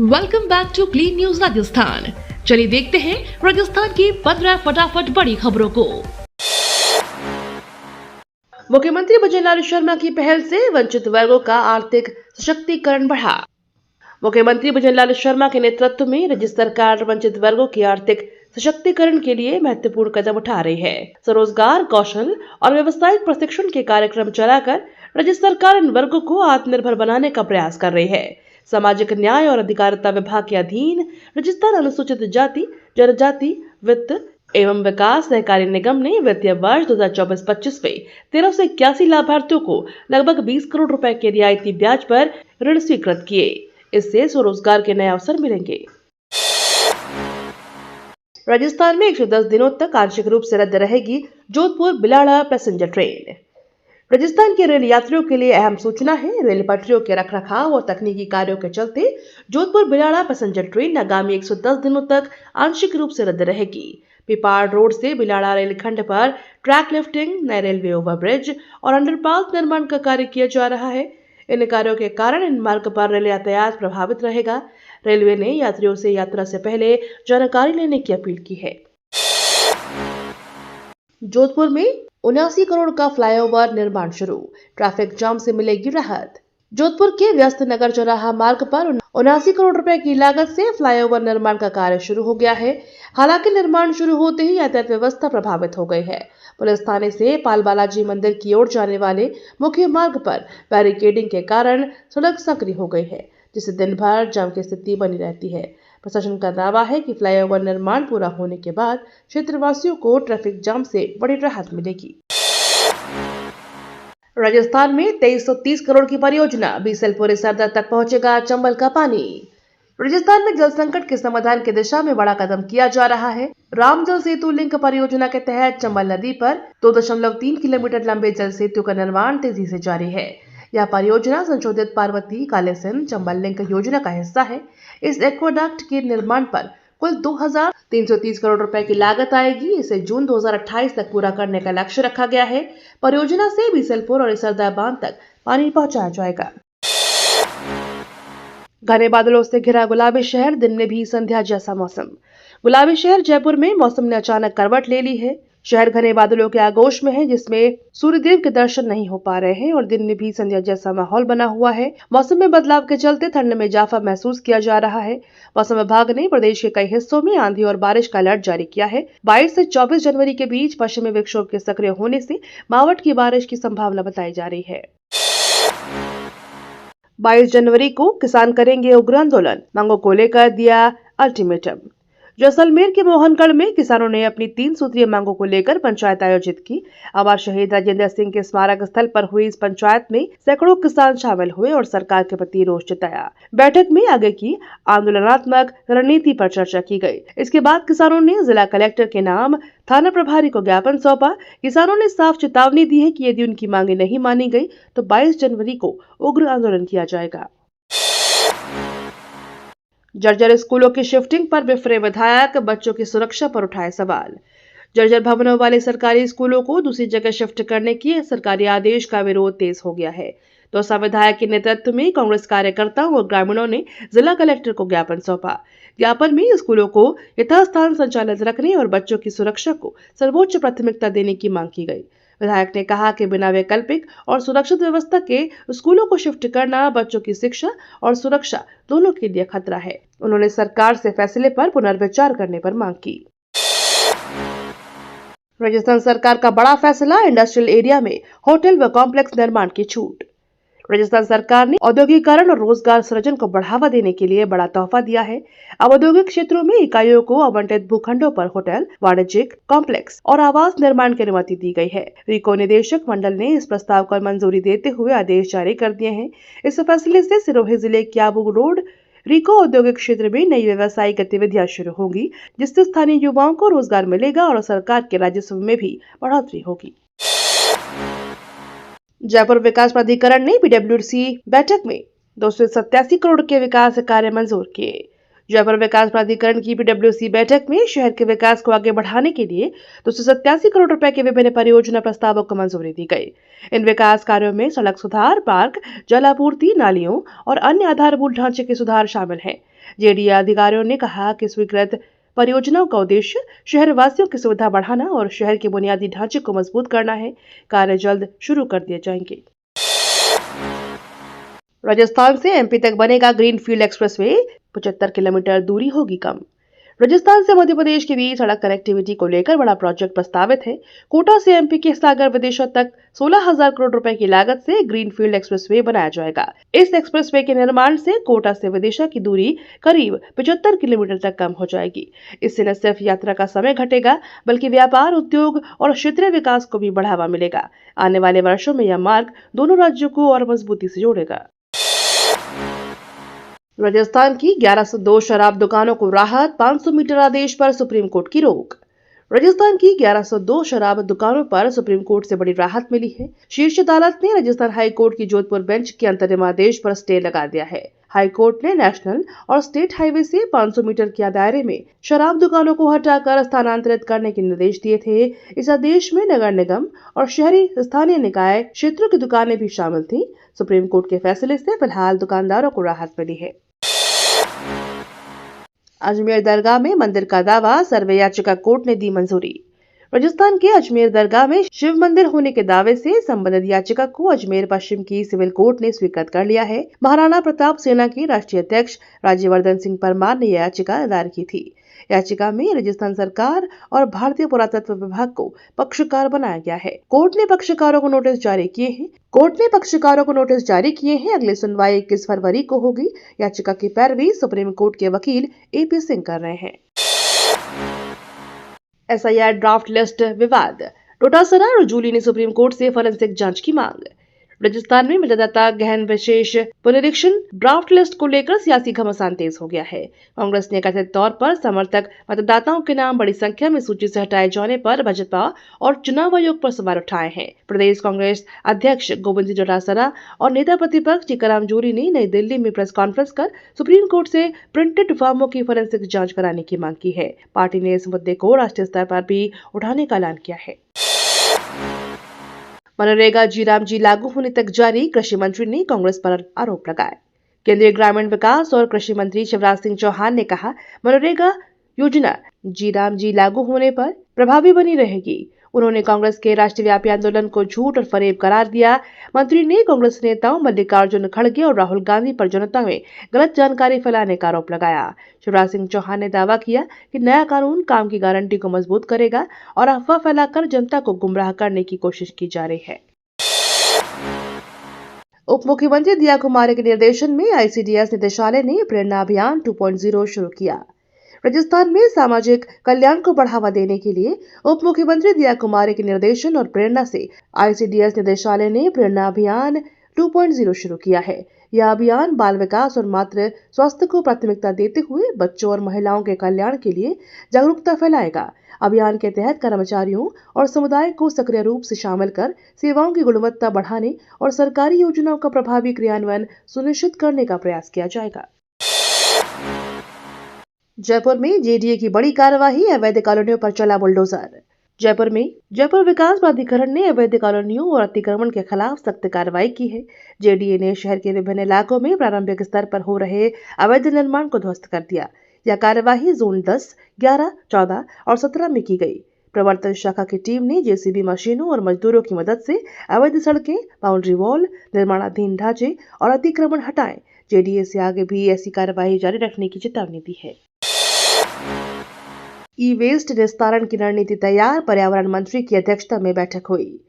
Welcome back to clean news Rajasthan. चलिए देखते हैं राजस्थान की 15 फटाफट बड़ी खबरों को। मुख्यमंत्री भजनलाल शर्मा की पहल से वंचित वर्गों का आर्थिक सशक्तिकरण बढ़ा। मुख्यमंत्री भजनलाल शर्मा के नेतृत्व में राज्य सरकार वंचित वर्गों के आर्थिक सशक्तिकरण के लिए महत्वपूर्ण कदम उठा रही है। स्वरोजगार, कौशल और व्यावसायिक प्रशिक्षण के कार्यक्रम चलाकर राज्य सरकार इन वर्गों को आत्मनिर्भर बनाने का प्रयास कर रही है। सामाजिक न्याय और अधिकारिता विभाग के अधीन राजस्थान अनुसूचित जाति जनजाति वित्त एवं विकास सहकारी निगम ने वित्तीय वर्ष 2024-25 में 1381 लाभार्थियों को लगभग 20 करोड़ रुपए के रियायती ब्याज पर ऋण स्वीकृत किए। इससे स्वरोजगार के नए अवसर मिलेंगे। राजस्थान में 110 दिनों तक आंशिक रूप से रद्द रहेगी जोधपुर बिलाड़ा पैसेंजर ट्रेन। राजस्थान के रेल यात्रियों के लिए अहम सूचना है। रेल पटरियों के रखरखाव और तकनीकी कार्यों के चलते जोधपुर बिलाड़ा पैसेंजर ट्रेन आगामी 110 दिनों तक आंशिक रूप से रद्द रहेगी। पिपाड़ रोड से बिलाड़ा रेलखंड पर ट्रैक लिफ्टिंग, नए रेलवे ओवरब्रिज और अंडरपास निर्माण का कार्य किया जा रहा है। इन कार्यों के कारण इन मार्ग पर रेल यातायात प्रभावित रहेगा। रेलवे ने यात्रियों से यात्रा से पहले जानकारी लेने की अपील की है। जोधपुर में 79 करोड़ का फ्लाईओवर निर्माण शुरू, ट्रैफिक जाम से मिलेगी राहत। जोधपुर के व्यस्त नगर चौराहा मार्ग पर 79 करोड़ रुपए की लागत से फ्लाईओवर निर्माण का कार्य शुरू हो गया है। हालांकि निर्माण शुरू होते ही यातायात व्यवस्था प्रभावित हो गई है। पुलिस थाने से पाल बालाजी मंदिर की ओर जाने वाले मुख्य मार्ग पर बैरिकेडिंग के कारण सड़क संकरी हो गई है, जिससे दिन भर जाम की स्थिति बनी रहती है। प्रशासन का दावा है कि फ्लाईओवर निर्माण पूरा होने के बाद क्षेत्रवासियों को ट्रैफिक जाम से बड़ी राहत मिलेगी। राजस्थान में 2330 करोड़ की परियोजना, बीसलपुर सरदा तक पहुंचेगा चंबल का पानी। राजस्थान में जल संकट के समाधान की दिशा में बड़ा कदम किया जा रहा है। राम जल सेतु लिंक परियोजना के तहत चंबल नदी पर 2.3 किलोमीटर लंबे जल सेतु का निर्माण तेजी से जारी है। यह परियोजना संशोधित पार्वती कालेसिन चंबल लिंक योजना का हिस्सा है। इस एक्वाडक्ट के निर्माण पर कुल 2330 करोड़ रुपए की लागत आएगी। इसे जून 2028 तक पूरा करने का लक्ष्य रखा गया है। परियोजना से बीसलपुर और इसरदा बांध तक पानी पहुंचाया जाएगा। घने बादलों से घिरा गुलाबी शहर, दिन में भी संध्या जैसा मौसम। गुलाबी शहर जयपुर में मौसम ने अचानक करवट ले ली है। शहर घने बादलों के आगोश में है, जिसमें सूर्यदेव के दर्शन नहीं हो पा रहे हैं और दिन में भी संध्या जैसा माहौल बना हुआ है। मौसम में बदलाव के चलते ठंड में इजाफा महसूस किया जा रहा है। मौसम विभाग ने प्रदेश के कई हिस्सों में आंधी और बारिश का अलर्ट जारी किया है। 22 से 24 जनवरी के बीच पश्चिमी विक्षोभ के सक्रिय होने से मावठ की बारिश की संभावना बताई जा रही है। 22 जनवरी को किसान करेंगे उग्र आंदोलन, मांगों को लेकर दिया अल्टीमेटम। जैसलमेर के मोहनगढ़ में किसानों ने अपनी 3 सूत्रीय मांगों को लेकर पंचायत आयोजित की। अमर शहीद राजेंद्र सिंह के स्मारक स्थल पर हुई इस पंचायत में सैकड़ों किसान शामिल हुए और सरकार के प्रति रोष जताया। बैठक में आगे की आंदोलनात्मक रणनीति पर चर्चा की गई। इसके बाद किसानों ने जिला कलेक्टर के नाम थाना प्रभारी को ज्ञापन सौंपा। किसानों ने साफ चेतावनी दी है कि यदि उनकी मांगे नहीं मानी गई तो 22 जनवरी को उग्र आंदोलन किया जाएगा। जर्जर स्कूलों की शिफ्टिंग पर बिफरे विधायक, बच्चों की सुरक्षा पर उठाए सवाल। जर्जर भवनों वाले सरकारी स्कूलों को दूसरी जगह शिफ्ट करने की सरकारी आदेश का विरोध तेज हो गया है। दौसा विधायक के नेतृत्व में कांग्रेस कार्यकर्ताओं और ग्रामीणों ने जिला कलेक्टर को ज्ञापन सौंपा। ज्ञापन में स्कूलों को यथास्थान संचालित रखने और बच्चों की सुरक्षा को सर्वोच्च प्राथमिकता देने की मांग की गई। विधायक ने कहा कि बिना वैकल्पिक और सुरक्षित व्यवस्था के स्कूलों को शिफ्ट करना बच्चों की शिक्षा और सुरक्षा दोनों के लिए खतरा है। उन्होंने सरकार से फैसले पर पुनर्विचार करने पर मांग की। राजस्थान सरकार का बड़ा फैसला, इंडस्ट्रियल एरिया में होटल व कॉम्प्लेक्स निर्माण की छूट। राजस्थान सरकार ने औद्योगिकरण और रोजगार सृजन को बढ़ावा देने के लिए बड़ा तोहफा दिया है। अब औद्योगिक क्षेत्रों में इकाइयों को आवंटित भूखंडों पर होटल, वाणिज्यिक कॉम्प्लेक्स और आवास निर्माण की अनुमति दी गई है। रिको निदेशक मंडल ने इस प्रस्ताव को मंजूरी देते हुए आदेश जारी कर दिए हैं। इस फैसले से सिरोही जिले क्याबू रोड रिको औद्योगिक क्षेत्र में नई व्यवसायिक गतिविधियां शुरू होंगी, जिससे स्थानीय युवाओं को रोजगार मिलेगा और सरकार के राजस्व में भी बढ़ोतरी होगी। जयपुर विकास प्राधिकरण ने पीडब्ल्यूसी बैठक में 287 करोड़ के विकास कार्य मंजूर किए। जयपुर विकास प्राधिकरण की पीडब्ल्यूसी बैठक में शहर के विकास को आगे बढ़ाने के लिए 287 करोड़ रुपए के विभिन्न परियोजना प्रस्तावों को मंजूरी दी गई। इन विकास कार्यों में सड़क सुधार, पार्क, जल आपूर्ति, नालियों और अन्य आधारभूत ढांचे के सुधार शामिल हैं। जेडीए अधिकारियों ने कहा कि स्वीकृत परियोजनाओं का उद्देश्य शहर वासियों की सुविधा बढ़ाना और शहर के बुनियादी ढांचे को मजबूत करना है। कार्य जल्द शुरू कर दिए जाएंगे। राजस्थान से एमपी तक बनेगा ग्रीनफील्ड एक्सप्रेसवे, 75 किलोमीटर दूरी होगी कम। राजस्थान से मध्य प्रदेश के बीच सड़क कनेक्टिविटी को लेकर बड़ा प्रोजेक्ट प्रस्तावित है। कोटा से एमपी के सागर विदिशा तक 16,000 करोड़ रुपए की लागत से ग्रीनफील्ड एक्सप्रेसवे बनाया जाएगा। इस एक्सप्रेसवे के निर्माण से कोटा से विदिशा की दूरी करीब 75 किलोमीटर तक कम हो जाएगी। इससे न सिर्फ यात्रा का समय घटेगा, बल्कि व्यापार, उद्योग और क्षेत्रीय विकास को भी बढ़ावा मिलेगा। आने वाले वर्षों में यह मार्ग दोनों राज्यों को और मजबूती से जोड़ेगा। राजस्थान की 1102 शराब दुकानों को राहत, 500 मीटर आदेश पर सुप्रीम कोर्ट की रोक। राजस्थान की 1102 शराब दुकानों पर सुप्रीम कोर्ट से बड़ी राहत मिली है। शीर्ष अदालत ने राजस्थान हाई कोर्ट की जोधपुर बेंच के अंतरिम आदेश पर स्टे लगा दिया है। हाई कोर्ट ने नेशनल और स्टेट हाईवे से 500 मीटर के दायरे में शराब दुकानों को हटाकर स्थानांतरित करने के निर्देश दिए थे। इस आदेश में नगर निगम और शहरी स्थानीय निकाय क्षेत्रों की दुकानें भी शामिल थीं। सुप्रीम कोर्ट के फैसले से फिलहाल दुकानदारों को राहत मिली है। अजमेर दरगाह में मंदिर का दावा, सर्वे याचिका कोर्ट ने दी मंजूरी। राजस्थान के अजमेर दरगाह में शिव मंदिर होने के दावे से संबंधित याचिका को अजमेर पश्चिम की सिविल कोर्ट ने स्वीकृत कर लिया है। महाराणा प्रताप सेना के राष्ट्रीय अध्यक्ष राज्यवर्धन सिंह परमार ने यह याचिका दायर की थी। याचिका में राजस्थान सरकार और भारतीय पुरातत्व विभाग को पक्षकार बनाया गया है। कोर्ट ने पक्षकारों को नोटिस जारी किए हैं। अगली सुनवाई 21 फरवरी को होगी। याचिका की पैरवी सुप्रीम कोर्ट के वकील एपी सिंह कर रहे हैं। एसआईआर ड्राफ्ट लिस्ट विवाद, डोटासरा और जूली ने सुप्रीम कोर्ट से फोरेंसिक जांच की मांग। राजस्थान में मतदाता गहन विशेष पुनरीक्षण ड्राफ्ट लिस्ट को लेकर सियासी घमासान तेज हो गया है। कांग्रेस ने कथित तौर पर समर्थक मतदाताओं के नाम बड़ी संख्या में सूची से हटाए जाने पर भाजपा और चुनाव आयोग पर सवाल उठाए हैं। प्रदेश कांग्रेस अध्यक्ष गोविंद सिंह डोटासरा और नेता प्रतिपक्ष टीकाराम जूली ने नई दिल्ली में प्रेस कॉन्फ्रेंस कर सुप्रीम कोर्ट से प्रिंटेड फॉर्मों की फोरेंसिक जांच कराने की मांग की है। पार्टी ने इस मुद्दे को राष्ट्रीय स्तर पर भी उठाने का ऐलान किया है। मनरेगा जी लागू होने तक जारी, कृषि मंत्री ने कांग्रेस पर आरोप लगाए। केंद्रीय ग्रामीण विकास और कृषि मंत्री शिवराज सिंह चौहान ने कहा, मनरेगा योजना जी लागू होने पर प्रभावी बनी रहेगी। उन्होंने कांग्रेस के राष्ट्रव्यापी आंदोलन को झूठ और फरेब करार दिया। मंत्री ने कांग्रेस नेताओं मल्लिकार्जुन खड़गे और राहुल गांधी पर जनता में गलत जानकारी फैलाने का आरोप लगाया। शिवराज सिंह चौहान ने दावा किया कि नया कानून काम की गारंटी को मजबूत करेगा और अफवाह फैलाकर जनता को गुमराह करने की कोशिश की जा रही है। उप मुख्यमंत्री दिया कुमारी के निर्देशन में आईसीडीएस निदेशालय ने प्रेरणा अभियान 2.0 शुरू किया। राजस्थान में सामाजिक कल्याण को बढ़ावा देने के लिए उप मुख्यमंत्री दिया कुमारी के निर्देशन और प्रेरणा से आईसीडीएस निदेशालय ने प्रेरणा अभियान 2.0 शुरू किया है। यह अभियान बाल विकास और मातृ स्वास्थ्य को प्राथमिकता देते हुए बच्चों और महिलाओं के कल्याण के लिए जागरूकता फैलाएगा। अभियान के तहत कर्मचारियों और समुदाय को सक्रिय रूप से शामिल कर सेवाओं की गुणवत्ता बढ़ाने और सरकारी योजनाओं का प्रभावी क्रियान्वयन सुनिश्चित करने का प्रयास किया जाएगा। जयपुर में जेडीए की बड़ी कार्यवाही, अवैध कॉलोनियों पर चला बुलडोजर। जयपुर विकास प्राधिकरण ने अवैध कॉलोनियों और अतिक्रमण के खिलाफ सख्त कार्रवाई की है। जेडीए ने शहर के विभिन्न इलाकों में प्रारंभिक स्तर पर हो रहे अवैध निर्माण को ध्वस्त कर दिया। यह कार्यवाही जोन 10, 11, 14 और 17 में की गई। प्रवर्तन शाखा की टीम ने जेसीबी मशीनों और मजदूरों की मदद से अवैध सड़कें, बाउंड्री वॉल, निर्माणाधीन ढांचे और अतिक्रमण हटाए। जेडीए से आगे भी ऐसी कार्यवाही जारी रखने की चेतावनी दी है। ई वेस्ट निस्तारण की रणनीति तैयार, पर्यावरण मंत्री की अध्यक्षता में बैठक हुई।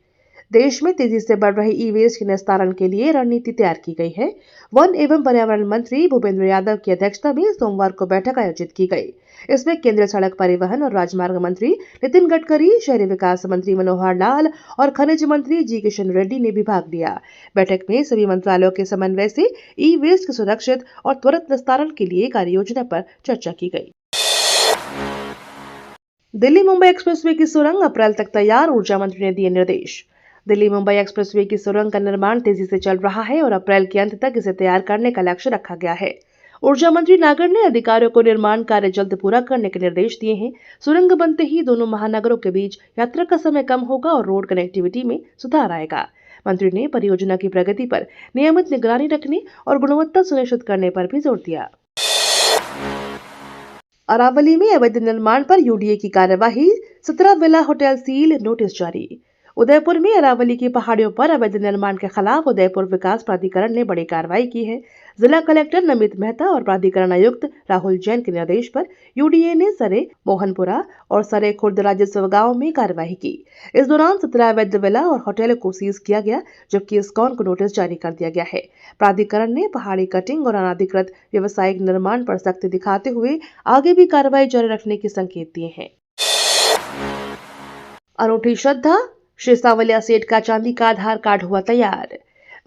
देश में तेजी से बढ़ रही ई वेस्ट के निस्तारण के लिए रणनीति तैयार की गई है। वन एवं पर्यावरण मंत्री भूपेंद्र यादव की अध्यक्षता में सोमवार को बैठक आयोजित की गई। इसमें केंद्रीय सड़क परिवहन और राजमार्ग मंत्री नितिन गडकरी, शहरी विकास मंत्री मनोहर लाल और खनिज मंत्री जी किशन रेड्डी ने भी भाग लिया। बैठक में सभी मंत्रालयों के समन्वय से ई वेस्ट के सुरक्षित और त्वरित निस्तारण के लिए कार्य योजना पर चर्चा की गई। दिल्ली मुंबई एक्सप्रेसवे की सुरंग अप्रैल तक तैयार, ऊर्जा मंत्री ने दिए निर्देश। दिल्ली मुंबई एक्सप्रेसवे की सुरंग का निर्माण तेजी से चल रहा है और अप्रैल के अंत तक इसे तैयार करने का लक्ष्य रखा गया है। ऊर्जा मंत्री नागर ने अधिकारियों को निर्माण कार्य जल्द पूरा करने के निर्देश दिए हैं। सुरंग बनते ही दोनों महानगरों के बीच यात्रा का समय कम होगा और रोड कनेक्टिविटी में सुधार आएगा। मंत्री ने परियोजना की प्रगति पर नियमित निगरानी रखने और गुणवत्ता सुनिश्चित करने पर भी जोर दिया। अरावली में अवैध निर्माण पर यूडीए की कार्यवाही, 17 विला होटल सील, नोटिस जारी। उदयपुर में अरावली की पहाड़ियों पर अवैध निर्माण के खिलाफ उदयपुर विकास प्राधिकरण ने बड़ी कार्रवाई की है। जिला कलेक्टर नमित मेहता और प्राधिकरण आयुक्त राहुल जैन के निर्देश पर यूडीए ने सरे, मोहनपुरा और सरे खुर्द राजस्व गांव में कार्यवाही की। इस दौरान 17 अवैध विला और होटल को सीज किया गया, जबकि इस्कॉन को नोटिस जारी कर दिया गया है। प्राधिकरण ने पहाड़ी कटिंग और अनाधिकृत व्यवसायिक निर्माण पर सख्ती दिखाते हुए आगे भी कार्रवाई जारी रखने के संकेत दिए हैं। अनूठी श्रद्धा, श्री सावलिया सेठ का चांदी का आधार कार्ड हुआ तैयार।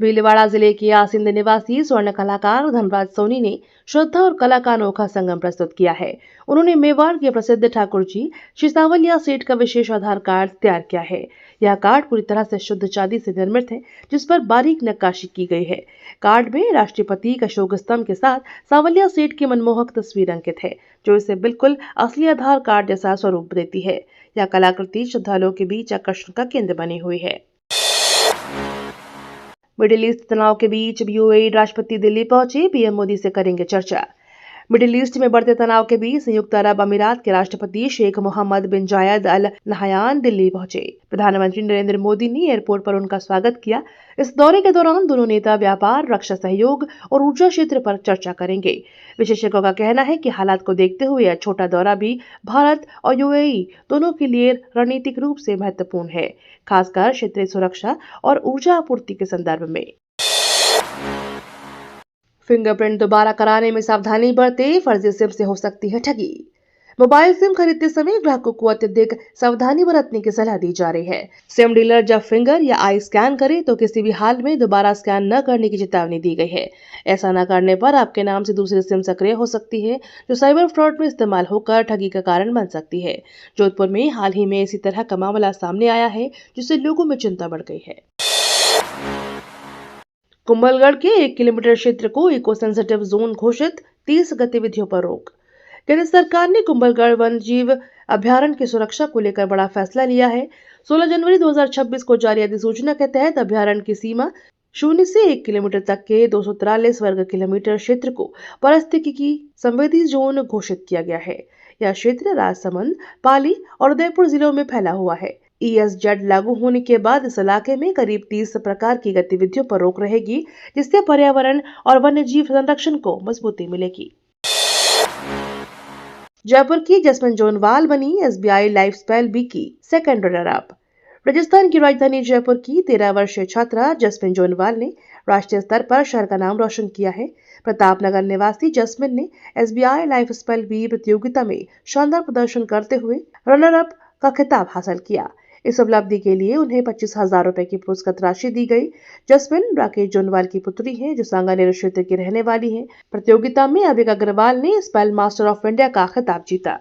भीलवाड़ा जिले के आसिंद निवासी स्वर्ण कलाकार धनराज सोनी ने श्रद्धा और कला का अनोखा संगम प्रस्तुत किया है। उन्होंने मेवाड़ के प्रसिद्ध ठाकुर जी श्री सावलिया सेठ का विशेष आधार कार्ड तैयार किया है। यह कार्ड पूरी तरह से शुद्ध चांदी से निर्मित है, जिस पर बारीक नक्काशी की गई है। कार्ड में राष्ट्रपति का अशोक स्तंभ के साथ सावलिया सेठ की मनमोहक तस्वीर अंकित है, जो इसे बिल्कुल असली आधार कार्ड जैसा स्वरूप देती है। यह कलाकृति श्रद्धालुओं के बीच आकर्षण का केंद्र बनी हुई है। मिडिल ईस्ट तनाव के बीच यूएई राष्ट्रपति दिल्ली पहुंचे, पीएम मोदी से करेंगे चर्चा। मिडिल ईस्ट में बढ़ते तनाव के बीच संयुक्त अरब अमीरात के राष्ट्रपति शेख मोहम्मद बिन जायद अल नहयान दिल्ली पहुंचे। प्रधानमंत्री नरेंद्र मोदी ने एयरपोर्ट पर उनका स्वागत किया। इस दौरे के दौरान दोनों नेता व्यापार, रक्षा सहयोग और ऊर्जा क्षेत्र पर चर्चा करेंगे। विशेषज्ञों का कहना है कि हालात को देखते हुए यह छोटा दौरा भी भारत और यूएई दोनों के लिए रणनीतिक रूप से महत्वपूर्ण है, खासकर क्षेत्रीय सुरक्षा और ऊर्जा आपूर्ति के संदर्भ में। फिंगरप्रिंट दोबारा कराने में सावधानी बरते, फर्जी सिम से हो सकती है ठगी। मोबाइल सिम खरीदते समय ग्राहकों को अत्यधिक सावधानी बरतने की सलाह दी जा रही है। सिम डीलर जब फिंगर या आई स्कैन करे तो किसी भी हाल में दोबारा स्कैन न करने की चेतावनी दी गई है। ऐसा न करने पर आपके नाम से दूसरी सिम सक्रिय हो सकती है, जो साइबर फ्रॉड में इस्तेमाल होकर ठगी का कारण बन सकती है। जोधपुर में हाल ही में इसी तरह का मामला सामने आया है, जिससे लोगों में चिंता बढ़ गई है। कुंभलगढ़ के 1 किलोमीटर क्षेत्र को इको सेंसिटिव जोन घोषित, 30 गतिविधियों पर रोक। केंद्र सरकार ने कुंभलगढ़ वन्य जीव अभ्यारण्य की सुरक्षा को लेकर बड़ा फैसला लिया है। 16 जनवरी 2026 को जारी अधिसूचना के तहत अभ्यारण्य की सीमा 0 से 1 किलोमीटर तक के 243 वर्ग किलोमीटर क्षेत्र को पारिस्थितिकी संवेदी जोन घोषित किया गया है। यह क्षेत्र राजसमंद, पाली और उदयपुर जिलों में फैला हुआ है। ESZ लागू होने के बाद इस इलाके में करीब 30 प्रकार की गतिविधियों पर रोक रहेगी, जिससे पर्यावरण और वन्यजीव संरक्षण को मजबूती मिलेगी। जयपुर की जसमिन जोनवाल बनी SBI लाइफस्टाइल बी की सेकंड रनर अप। राजस्थान की राजधानी जयपुर की 13 वर्षीय छात्रा जसमिन जोनवाल ने राष्ट्रीय स्तर पर शहर का नाम रोशन किया है। प्रतापनगर निवासी जसमिन ने SBI लाइफस्टाइल बी प्रतियोगिता में शानदार प्रदर्शन करते हुए रनर अप का खिताब हासिल किया। इस उपलब्धि के लिए उन्हें 25,000 रुपए की पुरस्कृत राशि दी गई। जसमिन राकेश जोनवाल की पुत्री है, जो सांगानेर क्षेत्र की रहने वाली है। प्रतियोगिता में अभिक अग्रवाल ने स्पेल मास्टर ऑफ इंडिया का खिताब जीता।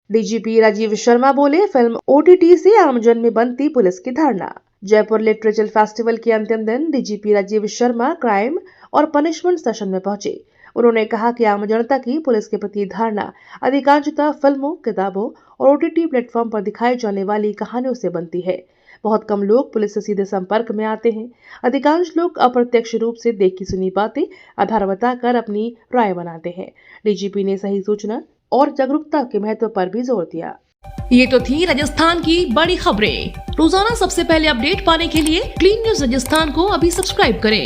डीजीपी राजीव शर्मा बोले, फिल्म OTT से आमजन में बनती पुलिस की धारणा। जयपुर लिटरेचर फेस्टिवल के अंतिम दिन डीजीपी राजीव शर्मा क्राइम और पनिशमेंट सेशन में पहुंचे। उन्होंने कहा कि आम जनता की पुलिस के प्रति धारणा अधिकांशतः फिल्मों, किताबों और OTT प्लेटफॉर्म पर दिखाई जाने वाली कहानियों से बनती है। बहुत कम लोग पुलिस से सीधे संपर्क में आते हैं। अधिकांश लोग अप्रत्यक्ष रूप से देखी सुनी बातें आधार बताकर अपनी राय बनाते हैं। डीजीपी ने सही सूचना और जागरूकता के महत्व पर भी जोर दिया। ये तो थी राजस्थान की बड़ी खबरें। रोजाना सबसे पहले अपडेट पाने के लिए क्लीन न्यूज राजस्थान को अभी सब्सक्राइब करें।